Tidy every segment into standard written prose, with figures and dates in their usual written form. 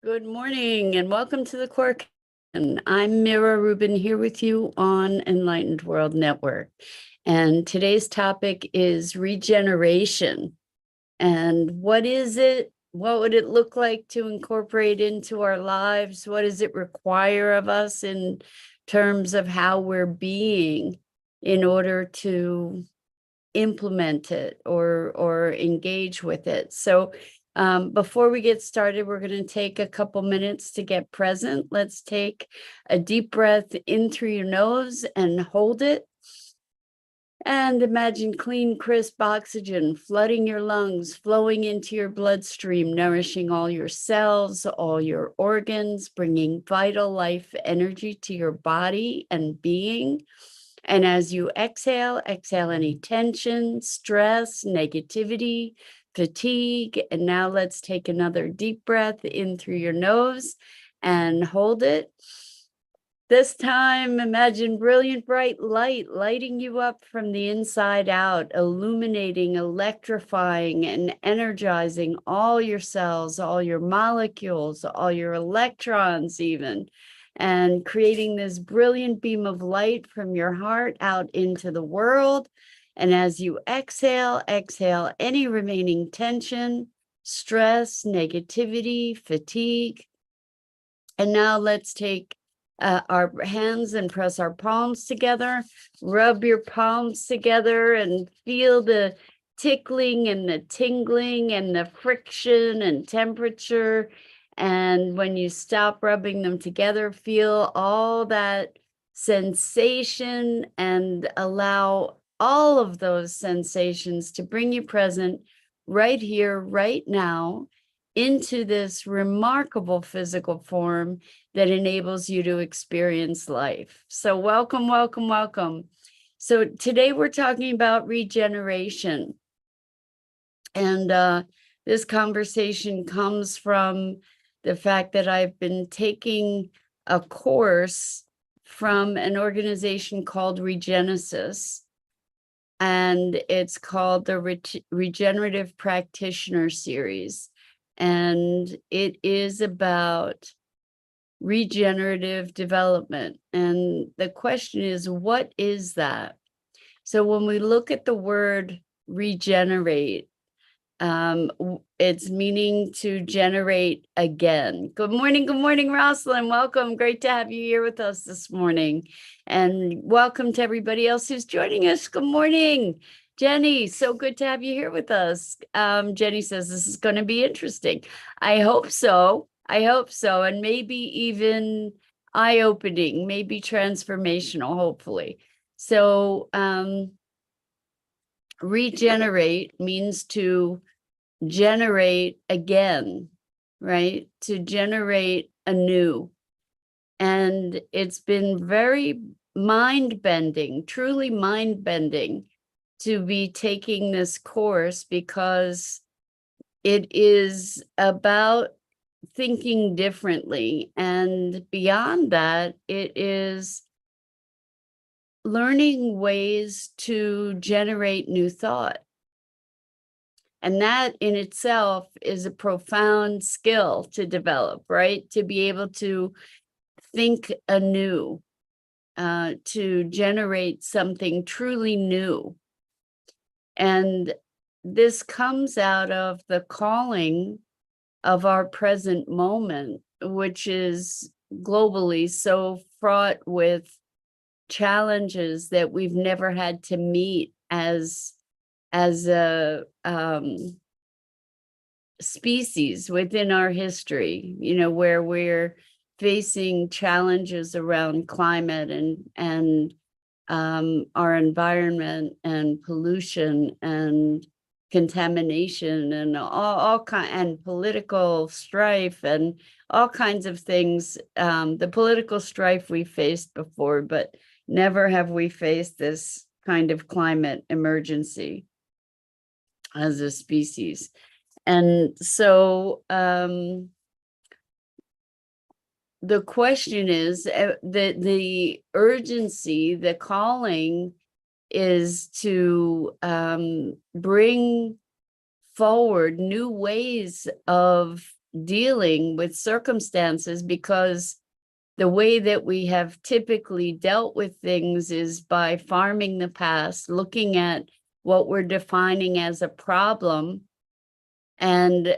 Good morning and welcome to the Core. And I'm Mira Rubin here with you on Enlightened World Network. And today's topic is regeneration. And what is it? What would it look like to incorporate into our lives? What does it require of us in terms of how we're being in order to implement it or engage with it? So before we get started, we're going to take a couple minutes to get present. Let's take a deep breath in through your nose and hold it. And imagine clean, crisp oxygen flooding your lungs, flowing into your bloodstream, nourishing all your cells, all your organs, bringing vital life energy to your body and being. And as you exhale any tension, stress, negativity, fatigue. And now let's take another deep breath in through your nose and hold it. This time, imagine brilliant, bright light lighting you up from the inside out, illuminating, electrifying, and energizing all your cells, all your molecules, all your electrons even, and creating this brilliant beam of light from your heart out into the world. And as you exhale any remaining tension, stress, negativity, fatigue. And now let's take our hands and press our palms together. Rub your palms together and feel the tickling and the tingling and the friction and temperature. And when you stop rubbing them together, feel all that sensation and allow all of those sensations to bring you present right here, right now, into this remarkable physical form that enables you to experience life. So welcome, welcome, welcome. So today we're talking about regeneration. And this conversation comes from the fact that I've been taking a course from an organization called Regenesis, and it's called the Regenerative Practitioner Series. And it is about regenerative development. And the question is, what is that? So when we look at the word regenerate, it's meaning to generate again. Good morning, Rosalind. Welcome. Great to have you here with us this morning. And welcome to everybody else who's joining us. Good morning. Jenny, so good to have you here with us. Jenny says this is going to be interesting. I hope so. And maybe even eye-opening, maybe transformational, hopefully. So regenerate means to generate again, right? To generate anew. And it's been very mind-bending, truly mind-bending, to be taking this course, because it is about thinking differently. And beyond that, it is learning ways to generate new thought. And that in itself is a profound skill to develop, right? To be able to think anew, to generate something truly new. And this comes out of the calling of our present moment, which is globally so fraught with challenges that we've never had to meet as a species within our history, where we're facing challenges around climate and our environment and pollution and contamination and all kind and political strife and all kinds of things. The political strife we faced before, but never have we faced this kind of climate emergency as a species. And so the question is, the urgency, the calling is to bring forward new ways of dealing with circumstances, because the way that we have typically dealt with things is by farming the past, looking at what we're defining as a problem, and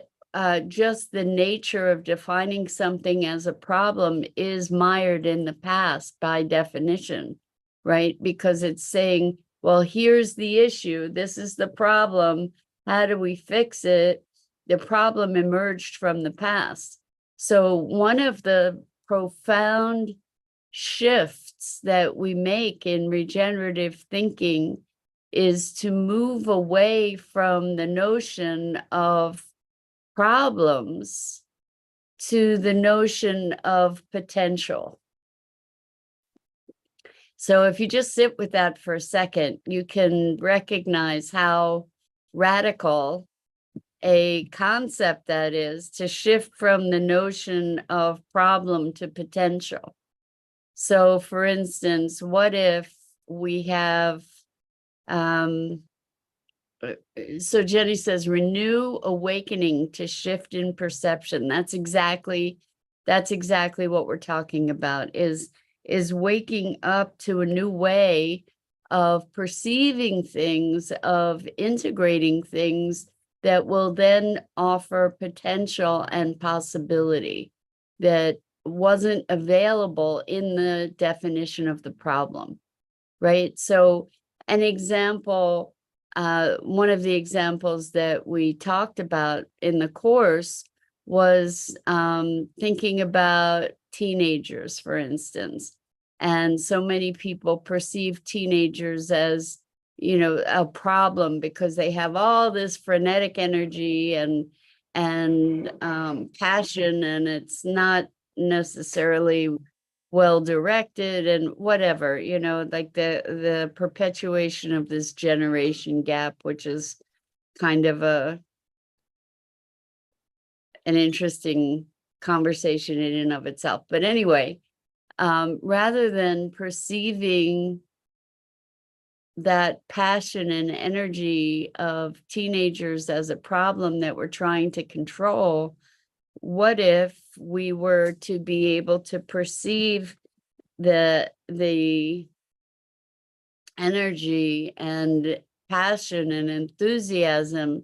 just the nature of defining something as a problem is mired in the past by definition, right? Because it's saying, well, here's the issue, this is the problem, how do we fix it? The problem emerged from the past. So one of the profound shifts that we make in regenerative thinking is to move away from the notion of problems to the notion of potential. So if you just sit with that for a second, you can recognize how radical a concept that is, to shift from the notion of problem to potential. So for instance, what if we have, so Jenny says, renew awakening to shift in perception. That's exactly what we're talking about, is waking up to a new way of perceiving things, of integrating things that will then offer potential and possibility that wasn't available in the definition of the problem, right? So an example, one of the examples that we talked about in the course was thinking about teenagers, for instance. And so many people perceive teenagers as, you know, a problem because they have all this frenetic energy and passion, and it's not necessarily well directed and whatever, you know, like the perpetuation of this generation gap, which is kind of an interesting conversation in and of itself. But anyway, rather than perceiving that passion and energy of teenagers as a problem that we're trying to control, what if we were to be able to perceive the energy and passion and enthusiasm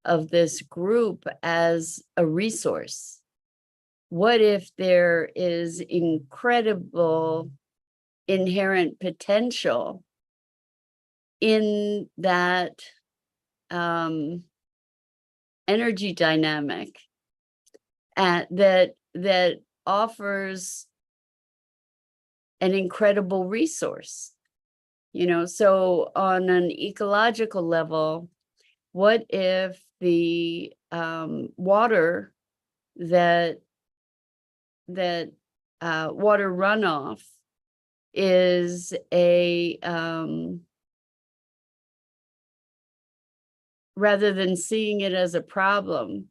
of this group as a resource? What if there is incredible inherent potential in that energy dynamic that offers an incredible resource? You know, so on an ecological level, what if the water water runoff is a rather than seeing it as a problem,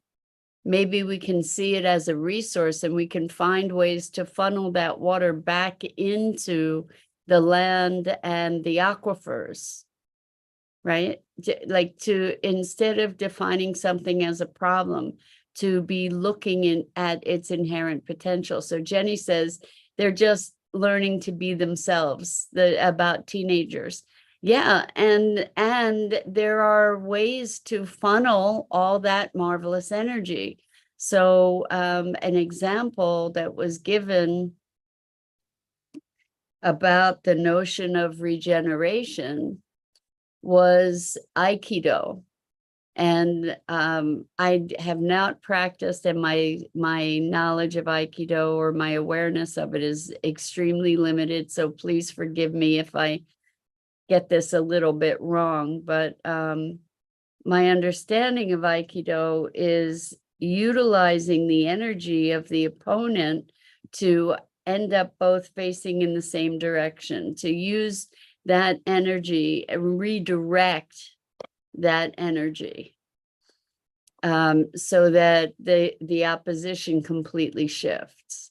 maybe we can see it as a resource, and we can find ways to funnel that water back into the land and the aquifers, right? Like, to, instead of defining something as a problem, to be looking at its inherent potential. So Jenny says they're just learning to be themselves, about teenagers. Yeah, and there are ways to funnel all that marvelous energy. So an example that was given about the notion of regeneration was Aikido. And I have not practiced, and my knowledge of Aikido or my awareness of it is extremely limited. So please forgive me if I get this a little bit wrong. But my understanding of Aikido is utilizing the energy of the opponent to end up both facing in the same direction, to use that energy and redirect that energy, so that the opposition completely shifts.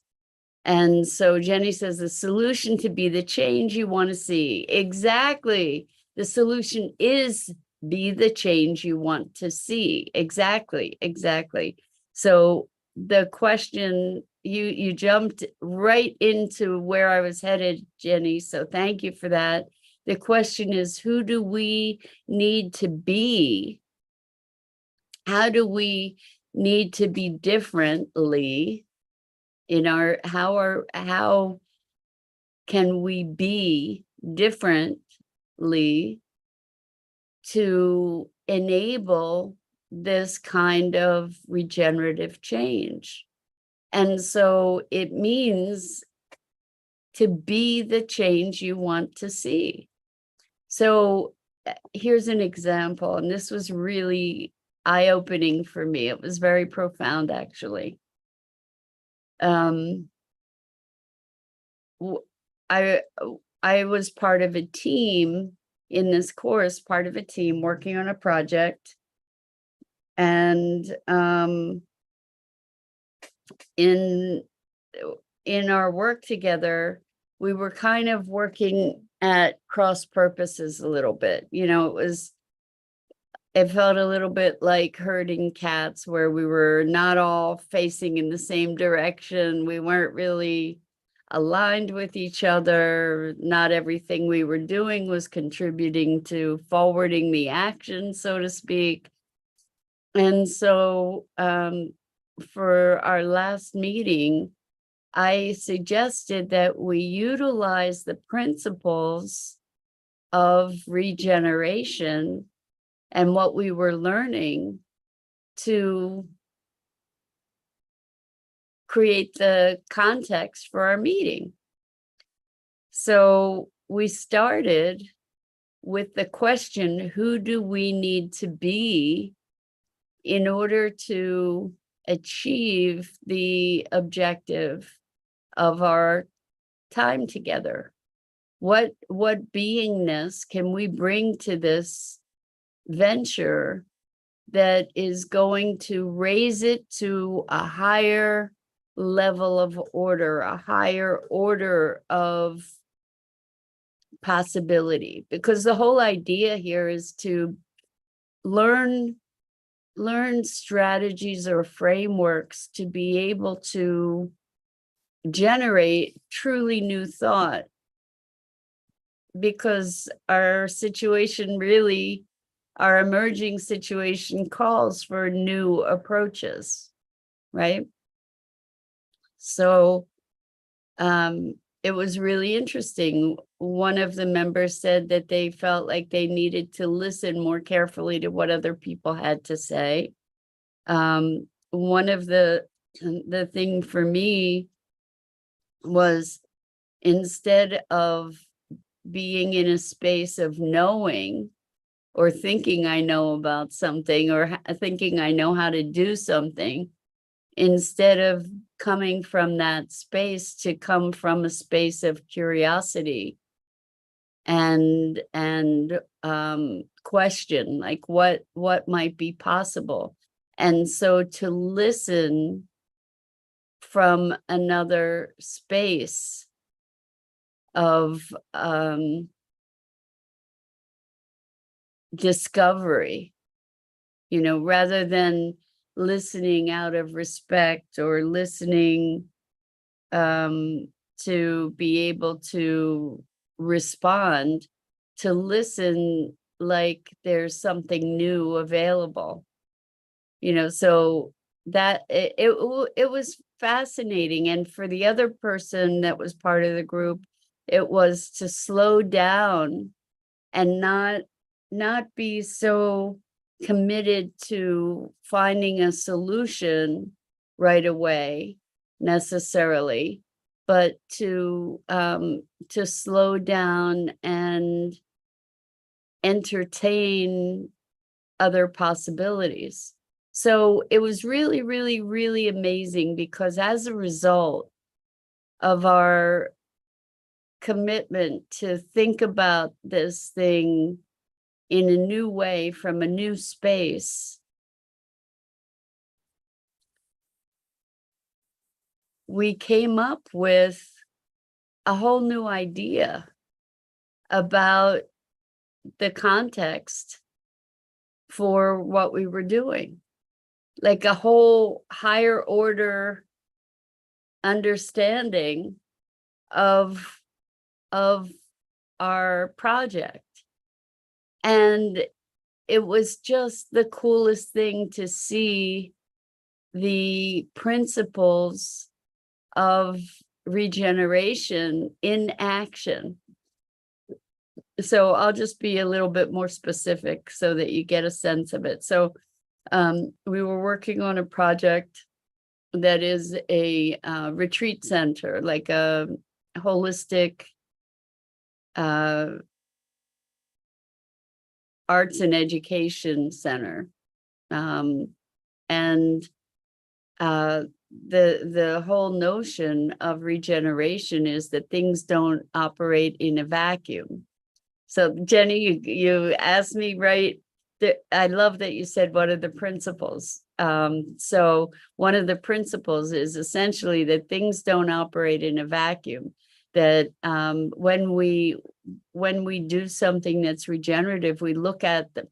And so Jenny says the solution to be the change you want to see. Exactly. The solution is be the change you want to see. Exactly. So the question, you jumped right into where I was headed, Jenny, so thank you for that. The question is, who do we need to be? How do we need to be differently in our, how can we be differently to enable this kind of regenerative change? And so it means to be the change you want to see. So here's an example, and this was really eye-opening for me. It was very profound, actually. I was part of a team in this course, part of a team working on a project. And in our work together, we were kind of working at cross purposes a little bit. You know, it felt a little bit like herding cats, where we were not all facing in the same direction. We weren't really aligned with each other. Not everything we were doing was contributing to forwarding the action, so to speak. And so for our last meeting, I suggested that we utilize the principles of regeneration and what we were learning to create the context for our meeting. So we started with the question, who do we need to be in order to achieve the objective of our time together? What beingness can we bring to this venture that is going to raise it to a higher level of order, a higher order of possibility? Because the whole idea here is to learn strategies or frameworks to be able to generate truly new thought, because our situation really, our emerging situation calls for new approaches, right? So it was really interesting. One of the members said that they felt like they needed to listen more carefully to what other people had to say. One of the thing for me was, instead of being in a space of knowing or thinking I know about something, or thinking I know how to do something, instead of coming from that space, to come from a space of curiosity and question, like what might be possible. And so to listen from another space of discovery, you know, rather than listening out of respect or listening to be able to respond, to listen like there's something new available, you know. So that it was fascinating. And for the other person that was part of the group, it was to slow down and not be so committed to finding a solution right away necessarily, but to slow down and entertain other possibilities. So it was really, really, really amazing, because as a result of our commitment to think about this thing in a new way, from a new space, we came up with a whole new idea about the context for what we were doing. like a whole higher order understanding of our project. And it was just the coolest thing to see the principles of regeneration in action. So I'll just be a little bit more specific so that you get a sense of it. So we were working on a project that is a retreat center, like a holistic arts and education center. And the whole notion of regeneration is that things don't operate in a vacuum. So Jenny, you asked me, right? I love that you said, what are the principles? So one of the principles is essentially that things don't operate in a vacuum. That when we do something that's regenerative, we look at the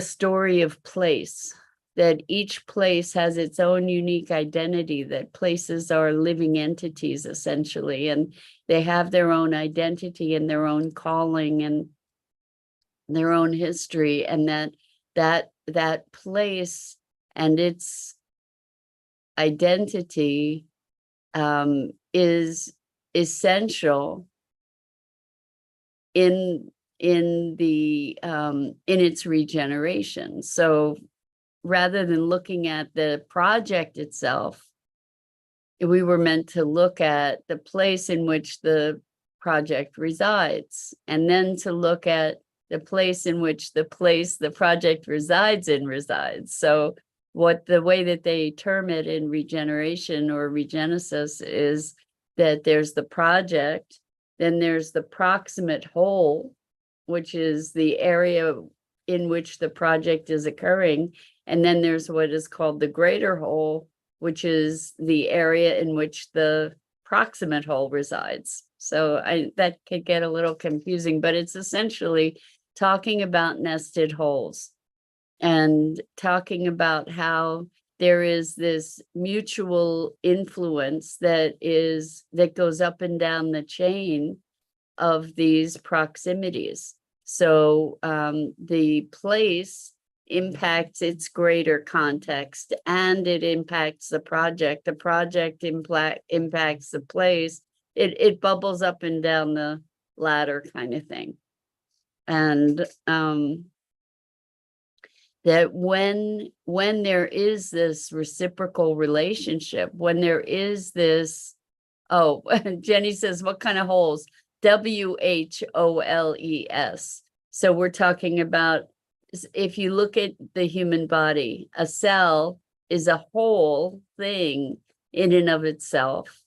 story of place, that each place has its own unique identity, that places are living entities essentially, and they have their own identity and their own calling and their own history, and that place and its identity is essential in its regeneration. So rather than looking at the project itself, we were meant to look at the place in which the project resides, and then to look at the place in which the project resides. So the way that they term it in regeneration or regenesis is that there's the project, then there's the proximate whole, which is the area in which the project is occurring. And then there's what is called the greater whole, which is the area in which the proximate whole resides. So that could get a little confusing, but it's essentially talking about nested wholes and talking about how there is this mutual influence that goes up and down the chain of these proximities. So the place impacts its greater context, and it impacts the project. The project impacts the place. It bubbles up and down the ladder kind of thing. And that when there is this reciprocal relationship, when there is this, oh, Jenny says, what kind of holes? WHOLES. So we're talking about, if you look at the human body, a cell is a whole thing in and of itself.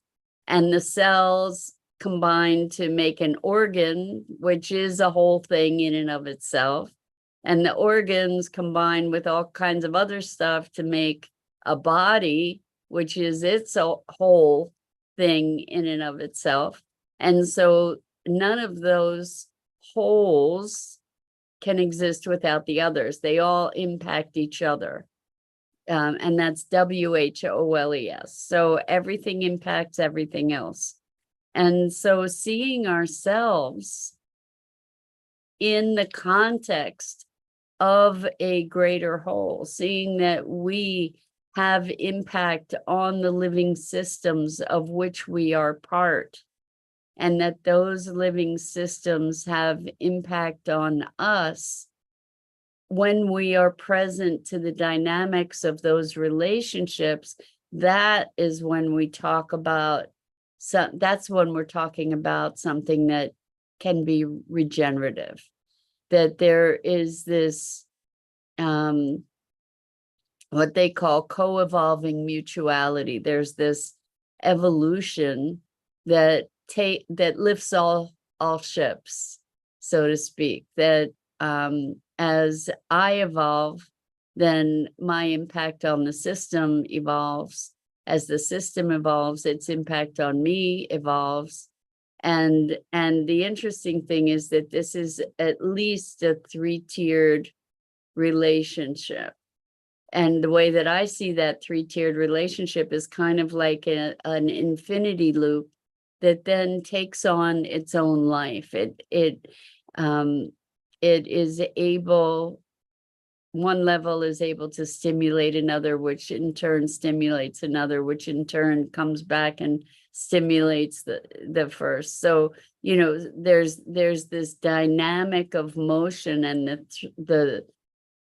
And the cells combine to make an organ, which is a whole thing in and of itself. And the organs combine with all kinds of other stuff to make a body, which is its whole thing in and of itself. And so none of those wholes can exist without the others. They all impact each other. And that's WHOLES. So everything impacts everything else. And so seeing ourselves in the context of a greater whole, seeing that we have impact on the living systems of which we are part, and that those living systems have impact on us when we are present to the dynamics of those relationships. That is when we talk about, that's when we're talking about something that can be regenerative, that there is this what they call co-evolving mutuality. There's this evolution that lifts all ships, so to speak, that as I evolve, then my impact on the system evolves. As the system evolves, its impact on me evolves. And the interesting thing is that this is at least a 3-tiered relationship. And the way that I see that three-tiered relationship is kind of like an infinity loop that then takes on its own life. It is able, one level is able to stimulate another, which in turn stimulates another, which in turn comes back and stimulates the first. So, you know, there's this dynamic of motion, and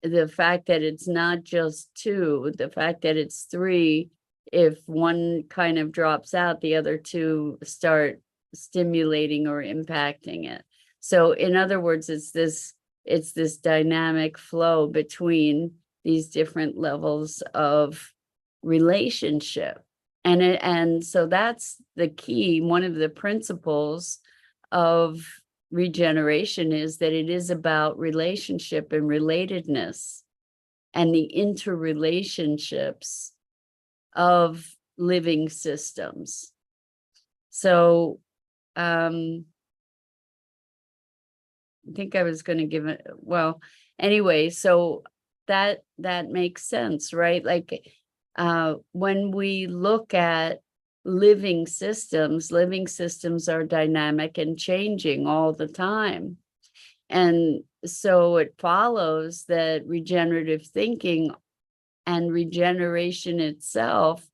the fact that it's not just two, the fact that it's three, if one kind of drops out, the other two start stimulating or impacting it. So in other words, it's this dynamic flow between these different levels of relationship. And so that's the key. One of the principles of regeneration is that it is about relationship and relatedness and the interrelationships of living systems. So I think I was going to give it, well, anyway, so that makes sense, right? Like when we look at living systems are dynamic and changing all the time. And so it follows that regenerative thinking and regeneration itself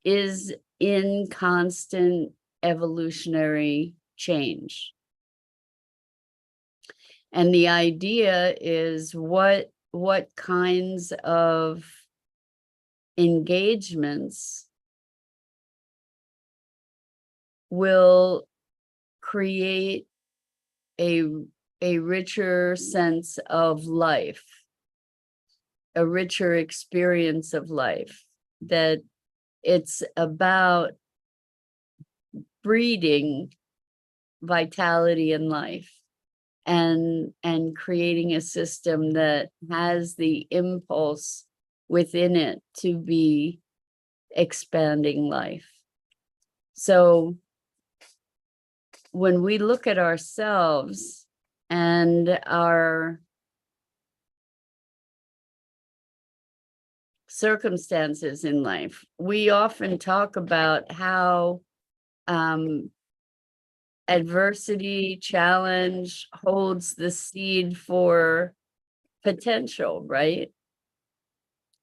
is in constant evolutionary change. And the idea is what kinds of engagements will create a richer sense of life, a richer experience of life, that it's about breeding vitality in life and creating a system that has the impulse within it to be expanding life. So when we look at ourselves and our circumstances in life, we often talk about how adversity, challenge holds the seed for potential, right?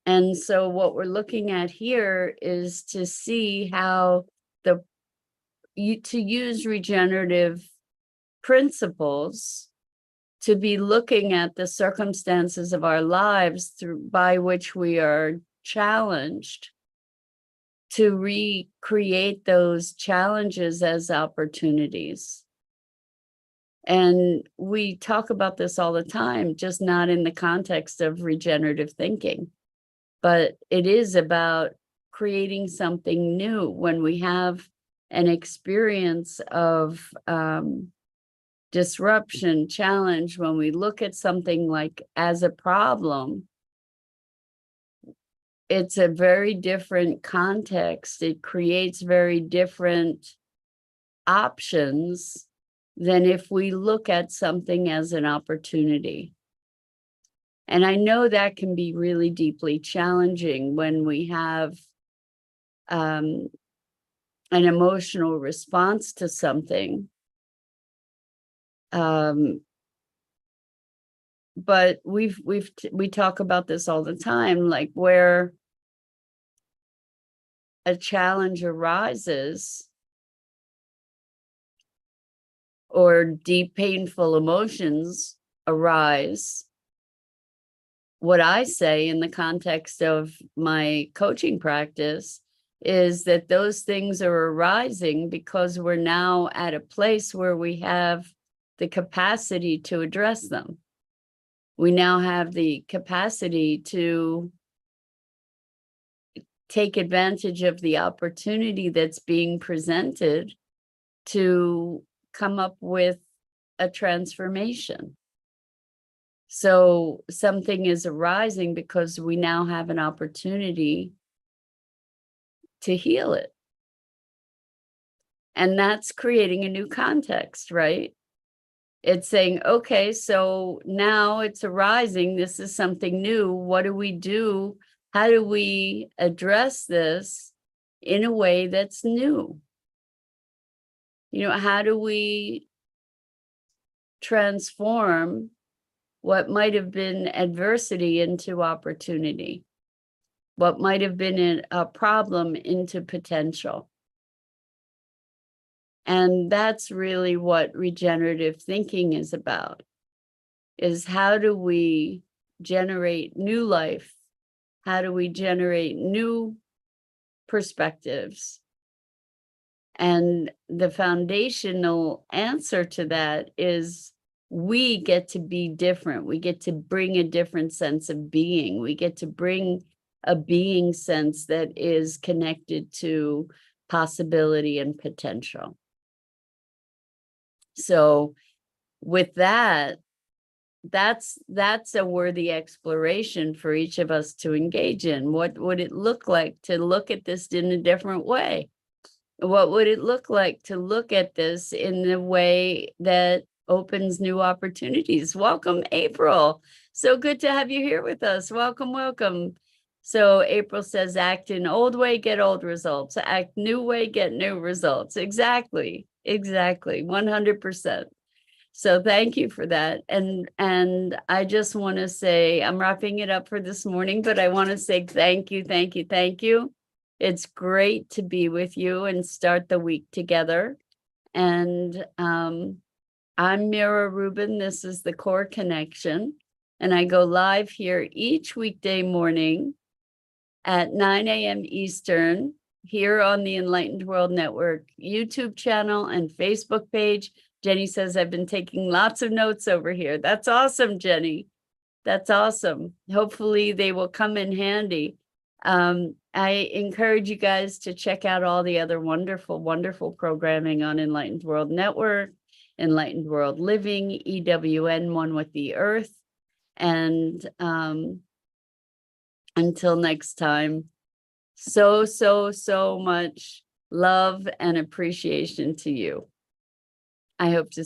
And so what we're looking at here is to see how to use regenerative principles to be looking at the circumstances of our lives by which we are challenged, to recreate those challenges as opportunities. And we talk about this all the time, just not in the context of regenerative thinking, but it is about creating something new. When we have an experience of disruption, challenge, when we look at something like as a problem, it's a very different context. It creates very different options than if we look at something as an opportunity. And I know that can be really deeply challenging when we have an emotional response to something. But we talk about this all the time, like where a challenge arises or deep painful emotions arise. What I say in the context of my coaching practice is that those things are arising because we're now at a place where we have the capacity to address them. We now have the capacity to take advantage of the opportunity that's being presented to come up with a transformation. So something is arising because we now have an opportunity to heal it. And that's creating a new context, right? It's saying, okay, so now it's arising. This is something new. What do we do How do we address this in a way that's new? How do we transform what might have been adversity into opportunity? What might have been a problem into potential? And that's really what regenerative thinking is about, is how do we generate new life? How do we generate new perspectives? And the foundational answer to that is we get to be different. We get to bring a different sense of being. We get to bring a being sense that is connected to possibility and potential. So with that, that's a worthy exploration for each of us to engage in. What would it look like to look at this in a different way? What would it look like to look at this in a way that opens new opportunities? Welcome, April. So good to have you here with us. Welcome, welcome. So April says, act in old way, get old results. Act new way, get new results. Exactly, 100%. So thank you for that. And I just want to say, I'm wrapping it up for this morning, but I want to say thank you. It's great to be with you and start the week together. And I'm Mira Rubin. This is the Core Connection. And I go live here each weekday morning at 9 a.m. Eastern here on the Enlightened World Network YouTube channel and Facebook page. Jenny says, I've been taking lots of notes over here. That's awesome, Jenny. That's awesome. Hopefully they will come in handy. I encourage you guys to check out all the other wonderful, wonderful programming on Enlightened World Network, Enlightened World Living, EWN, One with the Earth. And until next time, so much love and appreciation to you. I hope to